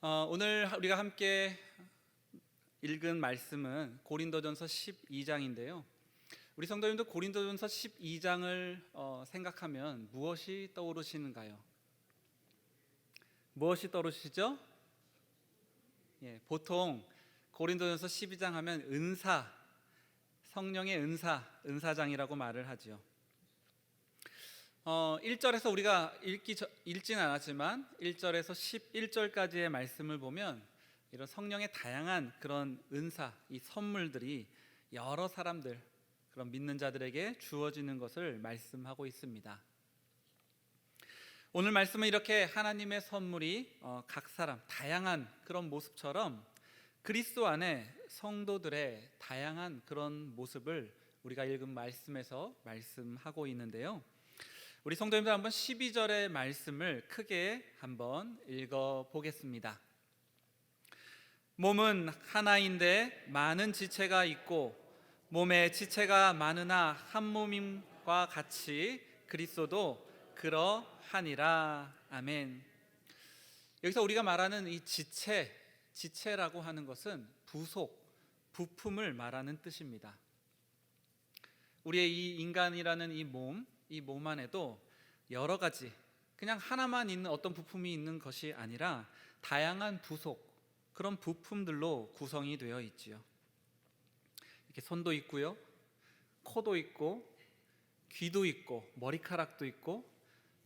오늘 우리가 함께 읽은 말씀은 고린도전서 12장인데요. 우리 성도님도 고린도전서 12장을 생각하면 무엇이 떠오르시는가요? 무엇이 떠오르시죠? 보통 고린도전서 12장 하면 은사, 성령의 은사장이라고 말을 하죠. 1절에서 우리가 읽지는 않았지만 1절에서 11절까지의 말씀을 보면 이런 성령의 다양한 그런 은사, 이 선물들이 여러 사람들, 그런 믿는 자들에게 주어지는 것을 말씀하고 있습니다. 오늘 말씀은 이렇게 하나님의 선물이 각 사람 다양한 그런 모습처럼 그리스도 안에 성도들의 다양한 그런 모습을 우리가 읽은 말씀에서 말씀하고 있는데요. 우리 성도님들 한번 12절의 말씀을 크게 한번 읽어보겠습니다. 몸은 하나인데 많은 지체가 있고 몸에 지체가 많으나 한 몸임과 같이 그리스도도 그러하니라. 아멘. 여기서 우리가 말하는 이 지체라고 하는 것은 부품을 말하는 뜻입니다. 우리의 이 인간이라는 이 몸 안에도 여러 가지, 그냥 하나만 있는 어떤 부품이 있는 것이 아니라 다양한 그런 부품들로 구성이 되어 있지요. 이렇게 손도 있고요, 코도 있고, 귀도 있고, 머리카락도 있고,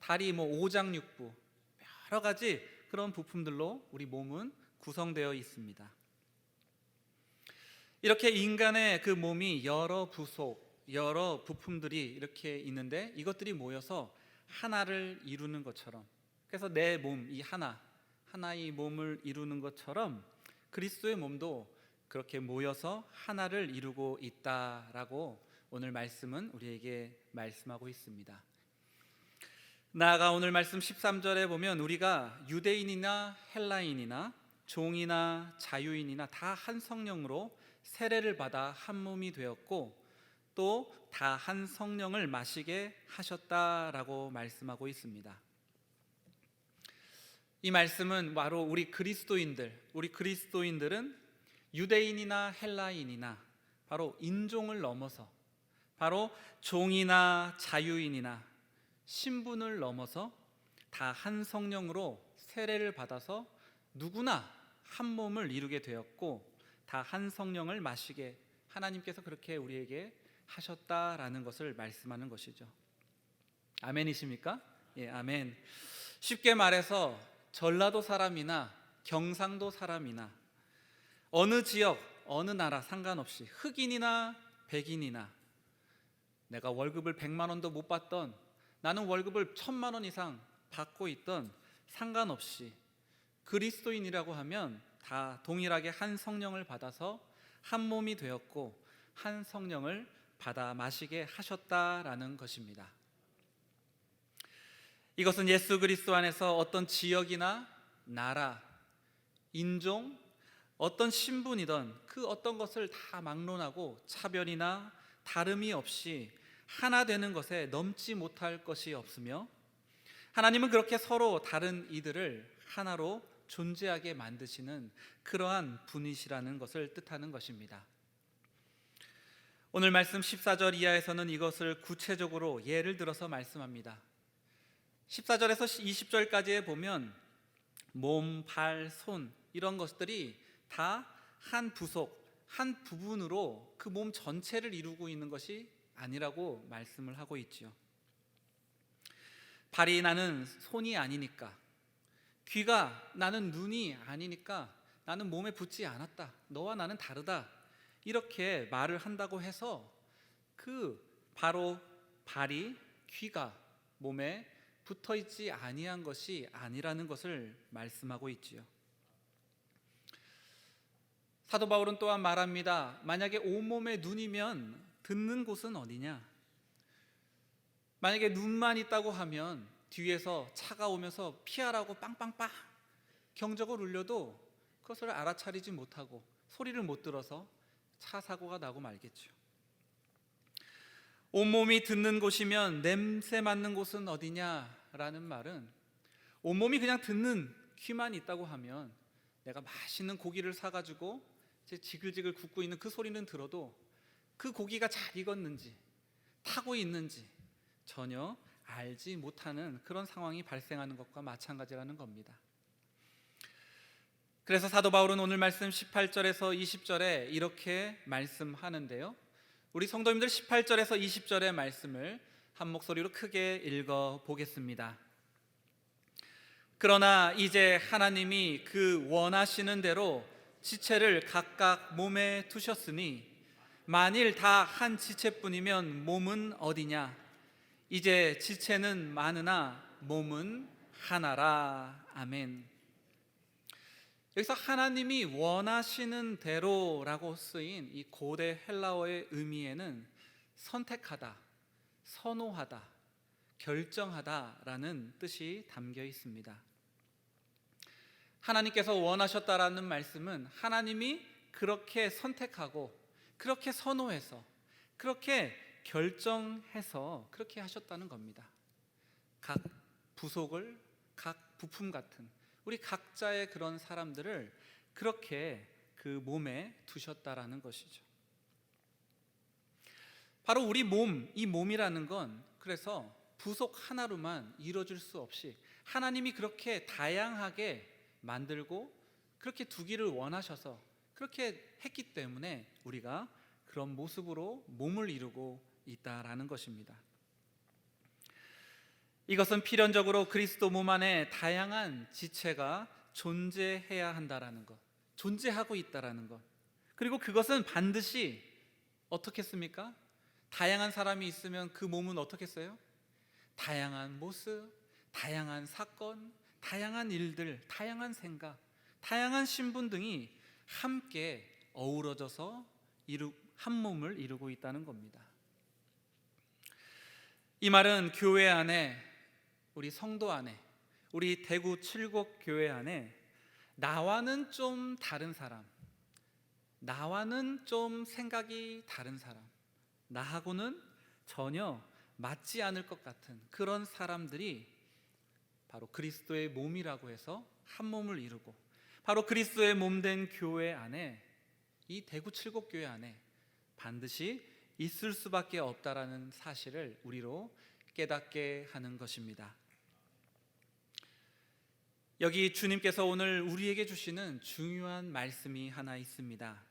다리, 오장육부, 여러 가지 그런 부품들로 우리 몸은 구성되어 있습니다. 이렇게 인간의 그 몸이 여러 부품들이 이렇게 있는데 이것들이 모여서 하나를 이루는 것처럼, 그래서 내 몸, 이 하나의 몸을 이루는 것처럼 그리스도의 몸도 그렇게 모여서 하나를 이루고 있다라고 오늘 말씀은 우리에게 말씀하고 있습니다. 나아가 오늘 말씀 13절에 보면 우리가 유대인이나 헬라인이나 종이나 자유인이나 다 한 성령으로 세례를 받아 한 몸이 되었고 또 다 한 성령을 마시게 하셨다라고 말씀하고 있습니다. 이 말씀은 바로 우리 그리스도인들은 유대인이나 헬라인이나 바로 인종을 넘어서, 바로 종이나 자유인이나 신분을 넘어서 다 한 성령으로 세례를 받아서 누구나 한 몸을 이루게 되었고 다 한 성령을 마시게 하나님께서 그렇게 우리에게 하셨다라는 것을 말씀하는 것이죠. 아멘이십니까? 예, 아멘. 쉽게 말해서 전라도 사람이나 경상도 사람이나 어느 지역, 어느 나라 상관없이 흑인이나 백인이나 내가 월급을 100만 원도 못 받던, 나는 월급을 1000만 원 이상 받고 있던 상관없이 그리스도인이라고 하면 다 동일하게 한 성령을 받아서 한 몸이 되었고 한 성령을 받아 마시게 하셨다라는 것입니다. 이것은 예수 그리스도 안에서 어떤 지역이나 나라, 인종, 어떤 신분이든 그 어떤 것을 다 막론하고 차별이나 다름이 없이 하나 되는 것에 넘지 못할 것이 없으며 하나님은 그렇게 서로 다른 이들을 하나로 존재하게 만드시는 그러한 분이시라는 것을 뜻하는 것입니다. 오늘 말씀 14절 이하에서는 이것을 구체적으로 예를 들어서 말씀합니다. 14절에서 20절까지에 보면 몸, 발, 손 이런 것들이 다 한 한 부분으로 그 몸 전체를 이루고 있는 것이 아니라고 말씀을 하고 있지요. 발이 나는 손이 아니니까, 귀가 나는 눈이 아니니까 나는 몸에 붙지 않았다, 너와 나는 다르다, 이렇게 말을 한다고 해서 그 바로 발이, 귀가 몸에 붙어 있지 아니한 것이 아니라는 것을 말씀하고 있지요. 사도 바울은 또한 말합니다. 만약에 온몸에 눈이면 듣는 곳은 어디냐? 만약에 눈만 있다고 하면 뒤에서 차가 오면서 피하라고 빵빵빵 경적을 울려도 그것을 알아차리지 못하고 소리를 못 들어서 차 사고가 나고 말겠죠. 온몸이 듣는 곳이면 냄새 맡는 곳은 어디냐라는 말은 온몸이 그냥 듣는 귀만 있다고 하면 내가 맛있는 고기를 사가지고 이제 지글지글 굽고 있는 그 소리는 들어도 그 고기가 잘 익었는지 타고 있는지 전혀 알지 못하는 그런 상황이 발생하는 것과 마찬가지라는 겁니다. 그래서 사도 바울은 오늘 말씀 18절에서 20절에 이렇게 말씀하는데요, 우리 성도님들 18절에서 20절의 말씀을 한 목소리로 크게 읽어 보겠습니다. 그러나 이제 하나님이 그 원하시는 대로 지체를 각각 몸에 두셨으니 만일 다 한 지체뿐이면 몸은 어디냐? 이제 지체는 많으나 몸은 하나라. 아멘. 여기서 하나님이 원하시는 대로라고 쓰인 이 고대 헬라어의 의미에는 선택하다, 선호하다, 결정하다라는 뜻이 담겨 있습니다. 하나님께서 원하셨다라는 말씀은 하나님이 그렇게 선택하고 그렇게 선호해서 그렇게 결정해서 그렇게 하셨다는 겁니다. 각 부속을, 각 부품 같은 우리 각자의 그런 사람들을 그렇게 그 몸에 두셨다라는 것이죠. 바로 우리 몸, 이 몸이라는 건 그래서 부속 하나로만 이루어질 수 없이 하나님이 그렇게 다양하게 만들고 그렇게 두기를 원하셔서 그렇게 했기 때문에 우리가 그런 모습으로 몸을 이루고 있다라는 것입니다. 이것은 필연적으로 그리스도 몸 안에 다양한 지체가 존재해야 한다라는 것, 존재하고 있다라는 것, 그리고 그것은 반드시 어떻겠습니까? 다양한 사람이 있으면 그 몸은 어떻겠어요? 다양한 모습, 다양한 사건, 다양한 일들, 다양한 생각, 다양한 신분 등이 함께 어우러져서 한 몸을 이루고 있다는 겁니다. 이 말은 교회 안에, 우리 성도 안에, 우리 대구 칠곡 교회 안에 나와는 좀 다른 사람, 나와는 좀 생각이 다른 사람, 나하고는 전혀 맞지 않을 것 같은 그런 사람들이 바로 그리스도의 몸이라고 해서 한 몸을 이루고, 바로 그리스도의 몸된 교회 안에, 이 대구 칠곡 교회 안에 반드시 있을 수밖에 없다라는 사실을 우리로 깨닫게 하는 것입니다. 여기 주님께서 오늘 우리에게 주시는 중요한 말씀이 하나 있습니다.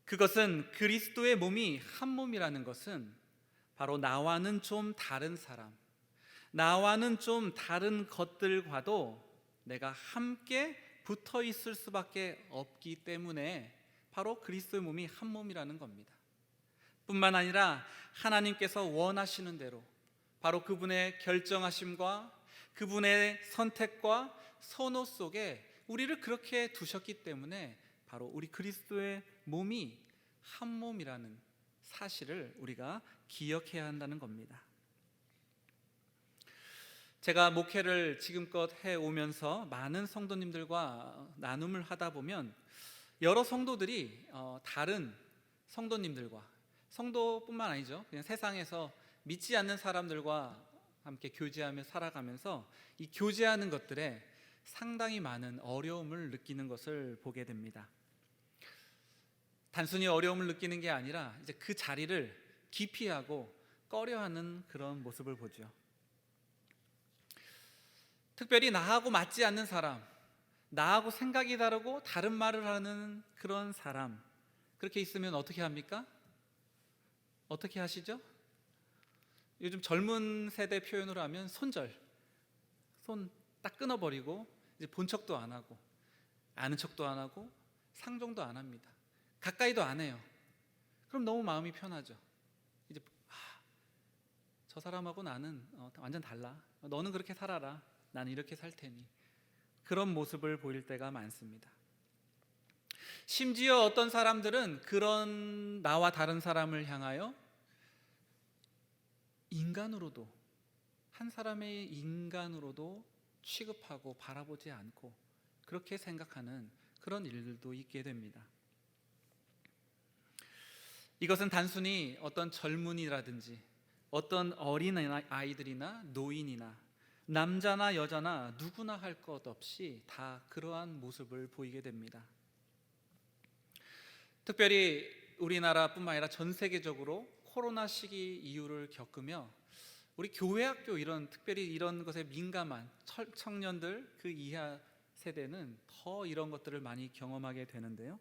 그것은 그리스도의 몸이 한 몸이라는 것은 바로 나와는 좀 다른 사람, 나와는 좀 다른 것들과도 내가 함께 붙어 있을 수밖에 없기 때문에 바로 그리스도의 몸이 한 몸이라는 겁니다. 뿐만 아니라 하나님께서 원하시는 대로 바로 그분의 결정하심과 그분의 선택과 선호 속에 우리를 그렇게 두셨기 때문에 바로 우리 그리스도의 몸이 한 몸이라는 사실을 우리가 기억해야 한다는 겁니다. 제가 목회를 지금껏 해오면서 많은 성도님들과 나눔을 하다 보면 여러 성도들이 다른 성도님들과, 성도뿐만 아니죠, 그냥 세상에서 믿지 않는 사람들과 함께 교제하며 살아가면서 이 교제하는 것들에 상당히 많은 어려움을 느끼는 것을 보게 됩니다. 단순히 어려움을 느끼는 게 아니라 이제 그 자리를 기피하고 꺼려하는 그런 모습을 보죠. 특별히 나하고 맞지 않는 사람, 나하고 생각이 다르고 다른 말을 하는 그런 사람, 그렇게 있으면 어떻게 합니까? 어떻게 하시죠? 요즘 젊은 세대 표현으로 하면 손절, 손 딱 끊어버리고 이제 본 척도 안 하고 아는 척도 안 하고 상종도 안 합니다. 가까이도 안 해요. 그럼 너무 마음이 편하죠. 이제 저 사람하고 나는 완전 달라. 너는 그렇게 살아라. 나는 이렇게 살 테니. 그런 모습을 보일 때가 많습니다. 심지어 어떤 사람들은 그런 나와 다른 사람을 향하여 인간으로도, 한 사람의 인간으로도 취급하고 바라보지 않고 그렇게 생각하는 그런 일들도 있게 됩니다. 이것은 단순히 어떤 젊은이라든지 어떤 어린 아이들이나 노인이나 남자나 여자나 누구나 할 것 없이 다 그러한 모습을 보이게 됩니다. 특별히 우리나라뿐만 아니라 전 세계적으로 코로나 시기 이후를 겪으며 우리 교회 학교 특별히 이런 것에 민감한 청년들 그 이하 세대는 더 이런 것들을 많이 경험하게 되는데요.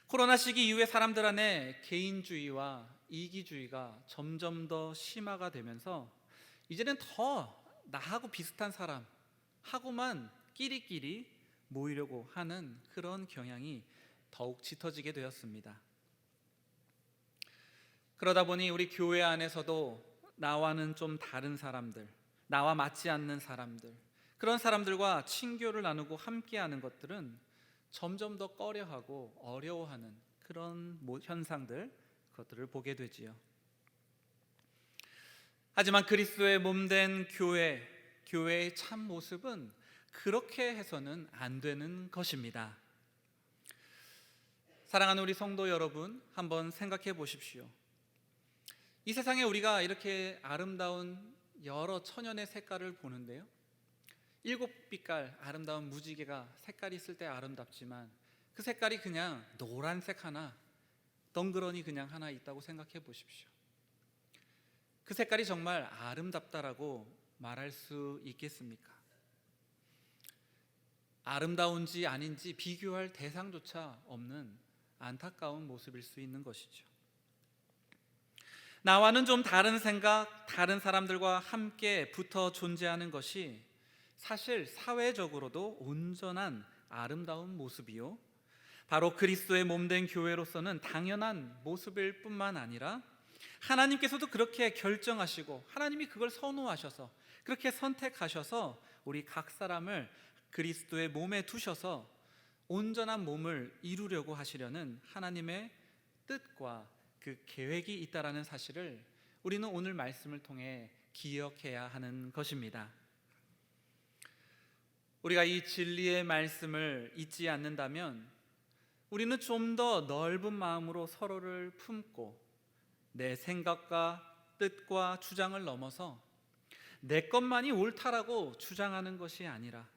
코로나 시기 이후에 사람들 안에 개인주의와 이기주의가 점점 더 심화가 되면서 이제는 더 나하고 비슷한 사람하고만 끼리끼리 모이려고 하는 그런 경향이 더욱 짙어지게 되었습니다. 그러다 보니 우리 교회 안에서도 나와는 좀 다른 사람들, 나와 맞지 않는 사람들, 그런 사람들과 친교를 나누고 함께하는 것들은 점점 더 꺼려하고 어려워하는 그런 현상들, 그것들을 보게 되지요. 하지만 그리스도의 몸된 교회의 참 모습은 그렇게 해서는 안 되는 것입니다. 사랑하는 우리 성도 여러분, 한번 생각해 보십시오. 이 세상에 우리가 이렇게 아름다운 여러 천연의 색깔을 보는데요, 7빛깔 아름다운 무지개가 색깔이 있을 때 아름답지만 그 색깔이 그냥 노란색 하나, 덩그러니 그냥 하나 있다고 생각해 보십시오. 그 색깔이 정말 아름답다라고 말할 수 있겠습니까? 아름다운지 아닌지 비교할 대상조차 없는 안타까운 모습일 수 있는 것이죠. 나와는 좀 다른 생각, 다른 사람들과 함께 붙어 존재하는 것이 사실 사회적으로도 온전한 아름다운 모습이요, 바로 그리스도의 몸된 교회로서는 당연한 모습일 뿐만 아니라 하나님께서도 그렇게 결정하시고 하나님이 그걸 선호하셔서 그렇게 선택하셔서 우리 각 사람을 그리스도의 몸에 두셔서 온전한 몸을 이루려고 하시려는 하나님의 뜻과 그 계획이 있다라는 사실을 우리는 오늘 말씀을 통해 기억해야 하는 것입니다. 우리가 이 진리의 말씀을 잊지 않는다면 우리는 좀 더 넓은 마음으로 서로를 품고 내 생각과 뜻과 주장을 넘어서 내 것만이 옳다라고 주장하는 것이 아니라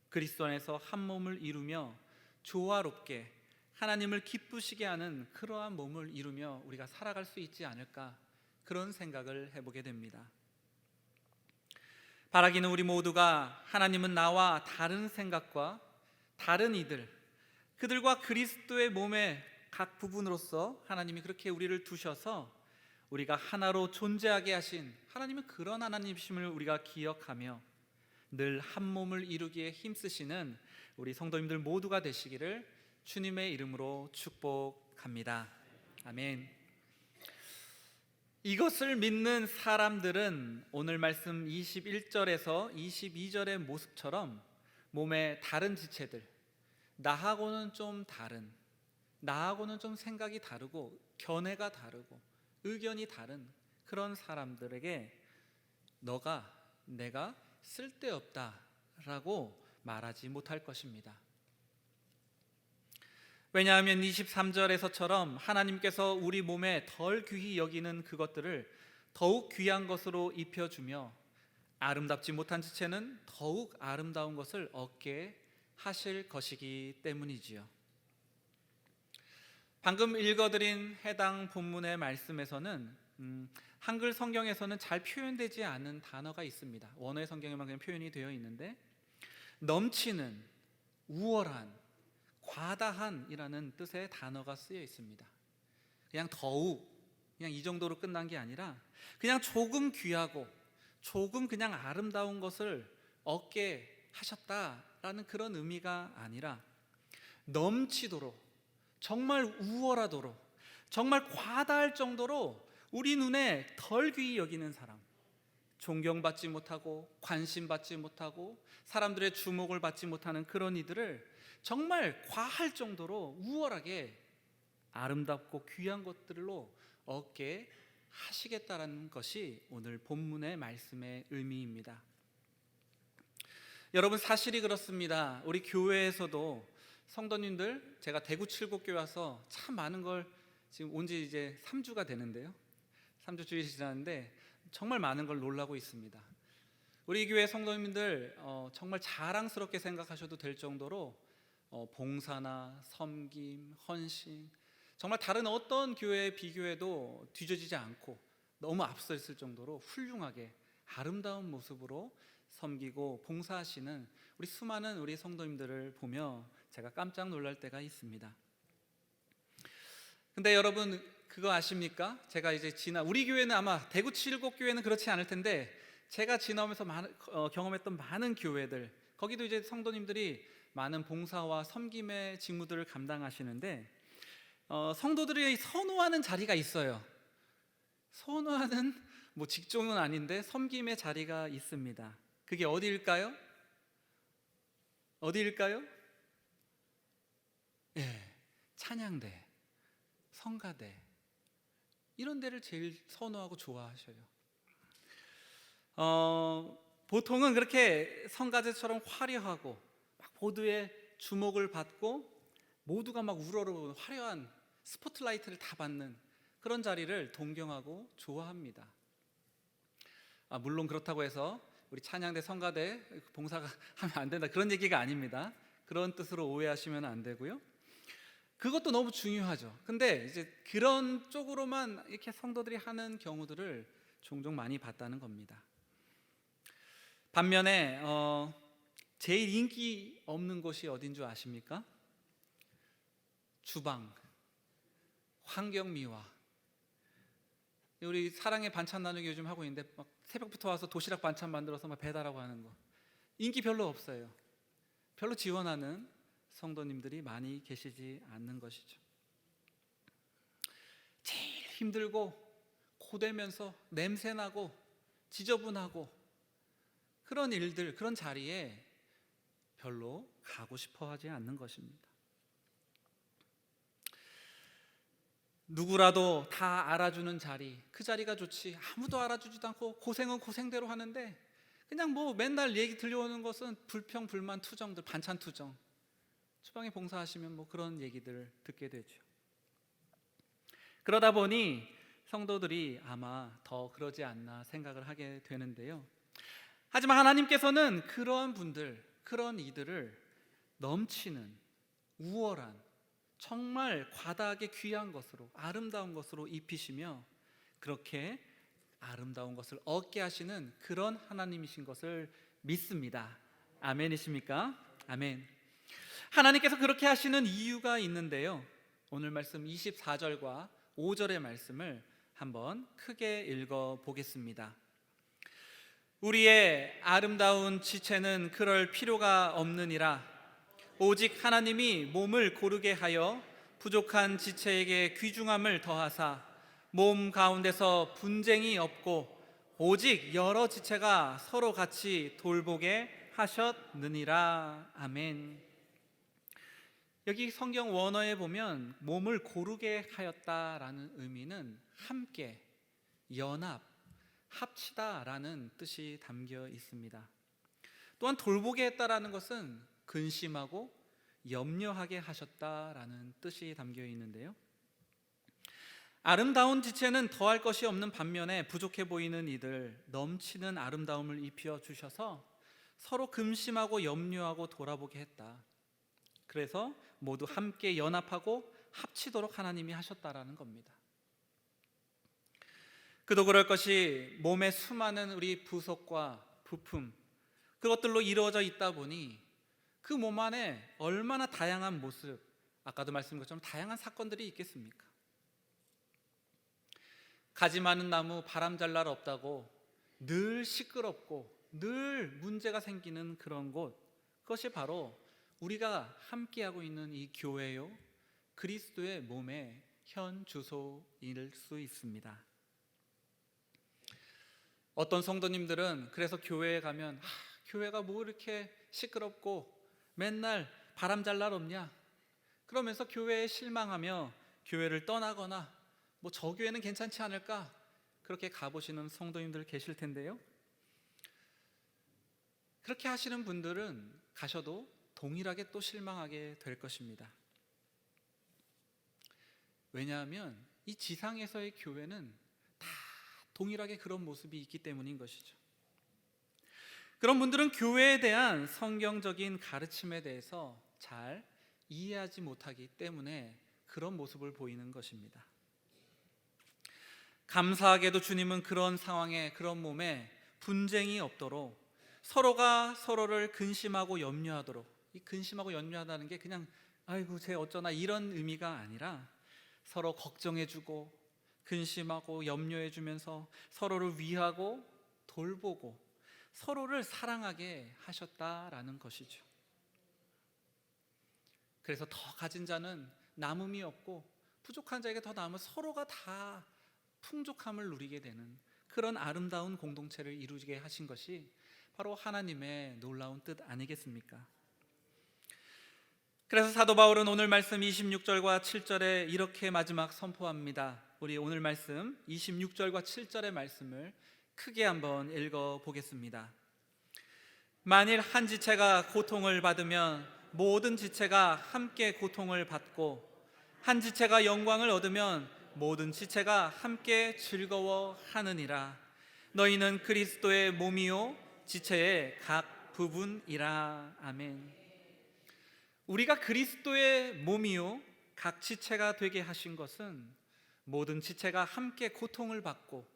그리스도 안에서 한 몸을 이루며 조화롭게 하나님을 기쁘시게 하는 그러한 몸을 이루며 우리가 살아갈 수 있지 않을까, 그런 생각을 해보게 됩니다. 바라기는 우리 모두가 하나님은 나와 다른 생각과 다른 그들과 그리스도의 몸의 각 부분으로서 하나님이 그렇게 우리를 두셔서 우리가 하나로 존재하게 하신 하나님은 그런 하나님이심을 우리가 기억하며 늘 한 몸을 이루기에 힘쓰시는 우리 성도님들 모두가 되시기를 주님의 이름으로 축복합니다. 아멘. 이것을 믿는 사람들은 오늘 말씀 21절에서 22절의 모습처럼 몸의 다른 지체들, 나하고는 좀 다른, 나하고는 좀 생각이 다르고 견해가 다르고 의견이 다른 그런 사람들에게 내가 쓸데없다라고 말하지 못할 것입니다. 왜냐하면 23절에서처럼 하나님께서 우리 몸에 덜 귀히 여기는 그것들을 더욱 귀한 것으로 입혀주며 아름답지 못한 지체는 더욱 아름다운 것을 얻게 하실 것이기 때문이지요. 방금 읽어드린 해당 본문의 말씀에서는 한글 성경에서는 잘 표현되지 않은 단어가 있습니다. 원어의 성경에만 그냥 표현이 되어 있는데, 넘치는, 우월한, 과다한이라는 뜻의 단어가 쓰여 있습니다. 그냥 더욱, 그냥 이 정도로 끝난 게 아니라 그냥 조금 귀하고 조금 그냥 아름다운 것을 얻게 하셨다라는 그런 의미가 아니라 넘치도록, 정말 우월하도록, 정말 과다할 정도로 우리 눈에 덜 귀히 여기는 사람, 존경받지 못하고 관심받지 못하고 사람들의 주목을 받지 못하는 그런 이들을 정말 과할 정도로 우월하게 아름답고 귀한 것들로 얻게 하시겠다라는 것이 오늘 본문의 말씀의 의미입니다. 여러분, 사실이 그렇습니다. 우리 교회에서도 성도님들, 제가 대구 칠곡교회 와서 참 많은 걸 지금 온 지 이제 3주가 되는데요, 3주 주일이 지났는데 정말 많은 걸 놀라고 있습니다. 우리 교회 성도님들 정말 자랑스럽게 생각하셔도 될 정도로 봉사나 섬김, 헌신, 정말 다른 어떤 교회에 비교해도 뒤처지지 않고 너무 앞서 있을 정도로 훌륭하게 아름다운 모습으로 섬기고 봉사하시는 우리 수많은 우리 성도님들을 보며 제가 깜짝 놀랄 때가 있습니다. 근데 여러분 그거 아십니까? 제가 이제 우리 교회는 아마 대구 칠곡교회는 그렇지 않을 텐데 제가 지나오면서 경험했던 많은 교회들, 거기도 이제 성도님들이 많은 봉사와 섬김의 직무들을 감당하시는데 성도들이 선호하는 자리가 있어요. 선호하는 직종은 아닌데 섬김의 자리가 있습니다. 그게 어디일까요? 어디일까요? 예, 찬양대, 성가대, 이런 데를 제일 선호하고 좋아하셔요. 보통은 그렇게 성가대처럼 화려하고 막 모두의 주목을 받고 모두가 막 우러러보는 화려한 스포트라이트를 다 받는 그런 자리를 동경하고 좋아합니다. 물론 그렇다고 해서 우리 찬양대, 성가대 봉사가 하면 안 된다, 그런 얘기가 아닙니다. 그런 뜻으로 오해하시면 안 되고요. 그것도 너무 중요하죠. 근데 이제 그런 쪽으로만 이렇게 성도들이 하는 경우들을 종종 많이 봤다는 겁니다. 반면에 제일 인기 없는 곳이 어딘 줄 아십니까? 주방, 환경미화. 우리 사랑의 반찬 나누기 요즘 하고 있는데 막 새벽부터 와서 도시락 반찬 만들어서 막 배달하고 하는 거, 인기 별로 없어요. 별로 지원하는 성도님들이 많이 계시지 않는 것이죠. 제일 힘들고 고되면서 냄새나고 지저분하고 그런 일들, 그런 자리에 별로 가고 싶어 하지 않는 것입니다. 누구라도 다 알아주는 자리, 그 자리가 좋지. 아무도 알아주지도 않고 고생은 고생대로 하는데 그냥 맨날 얘기 들려오는 것은 불평, 불만, 투정들, 반찬 투정. 주방에 봉사하시면 그런 얘기들을 듣게 되죠. 그러다 보니 성도들이 아마 더 그러지 않나 생각을 하게 되는데요. 하지만 하나님께서는 그러한 분들, 그런 이들을 넘치는 우월한, 정말 과다하게 귀한 것으로, 아름다운 것으로 입히시며 그렇게 아름다운 것을 얻게 하시는 그런 하나님이신 것을 믿습니다. 아멘이십니까? 아멘. 하나님께서 그렇게 하시는 이유가 있는데요. 오늘 말씀 24절과 5절의 말씀을 한번 크게 읽어 보겠습니다. 우리의 아름다운 지체는 그럴 필요가 없느니라. 오직 하나님이 몸을 고르게 하여 부족한 지체에게 귀중함을 더하사 몸 가운데서 분쟁이 없고 오직 여러 지체가 서로 같이 돌보게 하셨느니라. 아멘. 여기 성경 원어에 보면 몸을 고르게 하였다라는 의미는 함께, 연합, 합치다라는 뜻이 담겨 있습니다. 또한 돌보게 했다라는 것은 근심하고 염려하게 하셨다라는 뜻이 담겨 있는데요. 아름다운 지체는 더할 것이 없는 반면에 부족해 보이는 이들 넘치는 아름다움을 입혀 주셔서 서로 근심하고 염려하고 돌아보게 했다. 그래서 모두 함께 연합하고 합치도록 하나님이 하셨다라는 겁니다. 그도 그럴 것이 몸의 수많은 우리 부속과 부품, 그것들로 이루어져 있다 보니 그 몸 안에 얼마나 다양한 모습, 아까도 말씀드린 것처럼 다양한 사건들이 있겠습니까? 가지 많은 나무 바람 잘 날 없다고 늘 시끄럽고 늘 문제가 생기는 그런 곳, 그것이 바로 우리가 함께하고 있는 이 교회요, 그리스도의 몸의 현 주소일 수 있습니다. 어떤 성도님들은 그래서 교회에 가면 교회가 이렇게 시끄럽고 맨날 바람 잘 날 없냐, 그러면서 교회에 실망하며 교회를 떠나거나 저 교회는 괜찮지 않을까, 그렇게 가보시는 성도님들 계실 텐데요. 그렇게 하시는 분들은 가셔도 동일하게 또 실망하게 될 것입니다. 왜냐하면 이 지상에서의 교회는 다 동일하게 그런 모습이 있기 때문인 것이죠. 그런 분들은 교회에 대한 성경적인 가르침에 대해서 잘 이해하지 못하기 때문에 그런 모습을 보이는 것입니다. 감사하게도 주님은 그런 상황에, 그런 몸에 분쟁이 없도록 서로가 서로를 근심하고 염려하도록, 이 근심하고 염려하다는 게 그냥 아이고 쟤 어쩌나 이런 의미가 아니라 서로 걱정해주고 근심하고 염려해주면서 서로를 위하고 돌보고 서로를 사랑하게 하셨다라는 것이죠. 그래서 더 가진 자는 남음이 없고 부족한 자에게 더 남은, 서로가 다 풍족함을 누리게 되는 그런 아름다운 공동체를 이루게 하신 것이 바로 하나님의 놀라운 뜻 아니겠습니까? 그래서 사도 바울은 오늘 말씀 26절과 7절에 이렇게 마지막 선포합니다. 우리 오늘 말씀 26절과 7절의 말씀을 크게 한번 읽어보겠습니다. 만일 한 지체가 고통을 받으면 모든 지체가 함께 고통을 받고, 한 지체가 영광을 얻으면 모든 지체가 함께 즐거워하느니라. 너희는 그리스도의 몸이요 지체의 각 부분이라. 아멘. 우리가 그리스도의 몸이요 각 지체가 되게 하신 것은 모든 지체가 함께 고통을 받고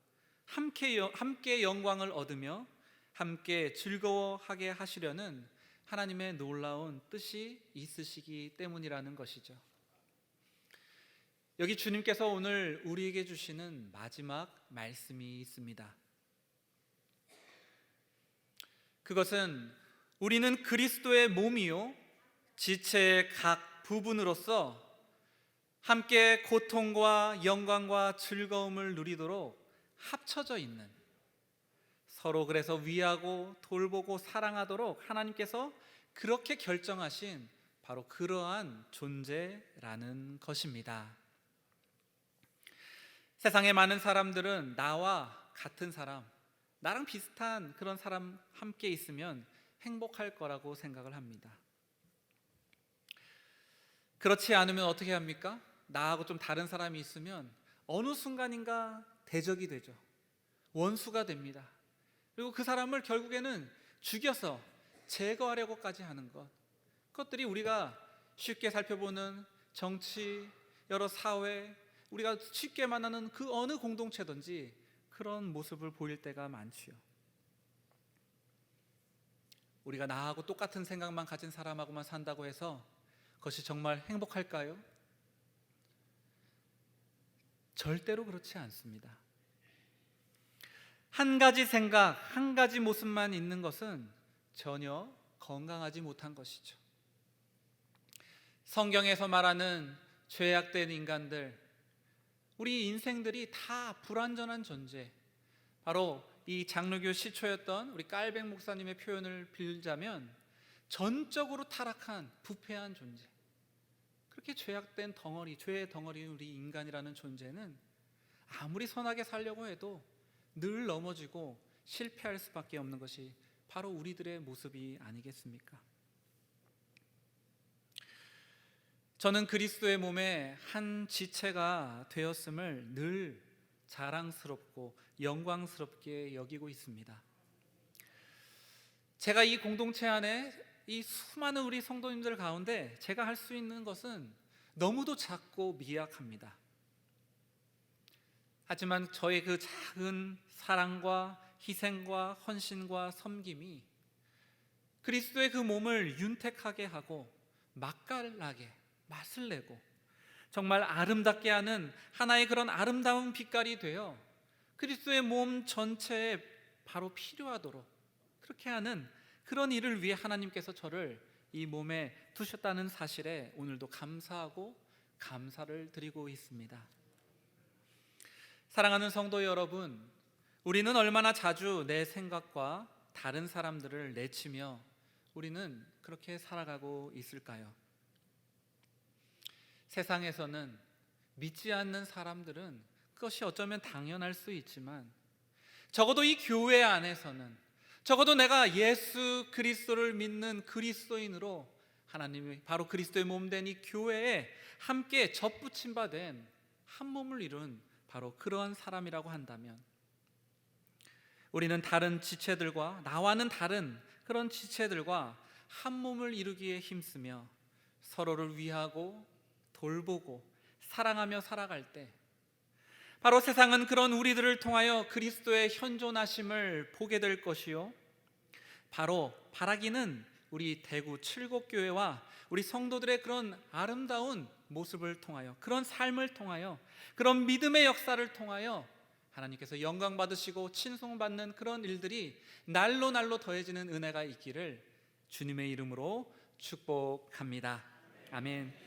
함께 영광을 얻으며 함께 즐거워하게 하시려는 하나님의 놀라운 뜻이 있으시기 때문이라는 것이죠. 여기 주님께서 오늘 우리에게 주시는 마지막 말씀이 있습니다. 그것은 우리는 그리스도의 몸이요 지체의 각 부분으로서 함께 고통과 영광과 즐거움을 누리도록 합쳐져 있는, 서로 그래서 위하고 돌보고 사랑하도록 하나님께서 그렇게 결정하신 바로 그러한 존재라는 것입니다. 세상의 많은 사람들은 나와 같은 사람, 나랑 비슷한 그런 사람 함께 있으면 행복할 거라고 생각을 합니다. 그렇지 않으면 어떻게 합니까? 나하고 좀 다른 사람이 있으면 어느 순간인가 대적이 되죠. 원수가 됩니다. 그리고 그 사람을 결국에는 죽여서 제거하려고까지 하는 것, 그것들이 우리가 쉽게 살펴보는 정치, 여러 사회, 우리가 쉽게 만나는 그 어느 공동체든지 그런 모습을 보일 때가 많지요. 우리가 나하고 똑같은 생각만 가진 사람하고만 산다고 해서 그것이 정말 행복할까요? 절대로 그렇지 않습니다. 한 가지 생각, 한 가지 모습만 있는 것은 전혀 건강하지 못한 것이죠. 성경에서 말하는 죄악된 인간들, 우리 인생들이 다 불완전한 존재, 바로 이 장로교 시초였던 우리 깔백 목사님의 표현을 빌자면 전적으로 타락한 부패한 존재, 그렇게 죄악된 덩어리, 죄의 덩어리인 우리 인간이라는 존재는 아무리 선하게 살려고 해도 늘 넘어지고 실패할 수밖에 없는 것이 바로 우리들의 모습이 아니겠습니까? 저는 그리스도의 몸의 한 지체가 되었음을 늘 자랑스럽고 영광스럽게 여기고 있습니다. 제가 이 공동체 안에 이 수많은 우리 성도님들 가운데 제가 할 수 있는 것은 너무도 작고 미약합니다. 하지만 저의 그 작은 사랑과 희생과 헌신과 섬김이 그리스도의 그 몸을 윤택하게 하고 맛깔나게, 맛을 내고 정말 아름답게 하는 하나의 그런 아름다운 빛깔이 되어 그리스도의 몸 전체에 바로 필요하도록 그렇게 하는 그런 일을 위해 하나님께서 저를 이 몸에 두셨다는 사실에 오늘도 감사하고 감사를 드리고 있습니다. 사랑하는 성도 여러분, 우리는 얼마나 자주 내 생각과 다른 사람들을 내치며 우리는 그렇게 살아가고 있을까요? 세상에서는 믿지 않는 사람들은 그것이 어쩌면 당연할 수 있지만 적어도 이 교회 안에서는, 적어도 내가 예수 그리스도를 믿는 그리스도인으로 하나님이 바로 그리스도의 몸된 이 교회에 함께 접붙임 바 된 한 몸을 이룬 바로 그러한 사람이라고 한다면 우리는 다른 지체들과, 나와는 다른 그런 지체들과 한 몸을 이루기에 힘쓰며 서로를 위하고 돌보고 사랑하며 살아갈 때, 바로 세상은 그런 우리들을 통하여 그리스도의 현존하심을 보게 될 것이요, 바로 바라기는 우리 대구 칠곡교회와 우리 성도들의 그런 아름다운 모습을 통하여, 그런 삶을 통하여, 그런 믿음의 역사를 통하여 하나님께서 영광 받으시고 칭송받는 그런 일들이 날로 날로 더해지는 은혜가 있기를 주님의 이름으로 축복합니다. 아멘.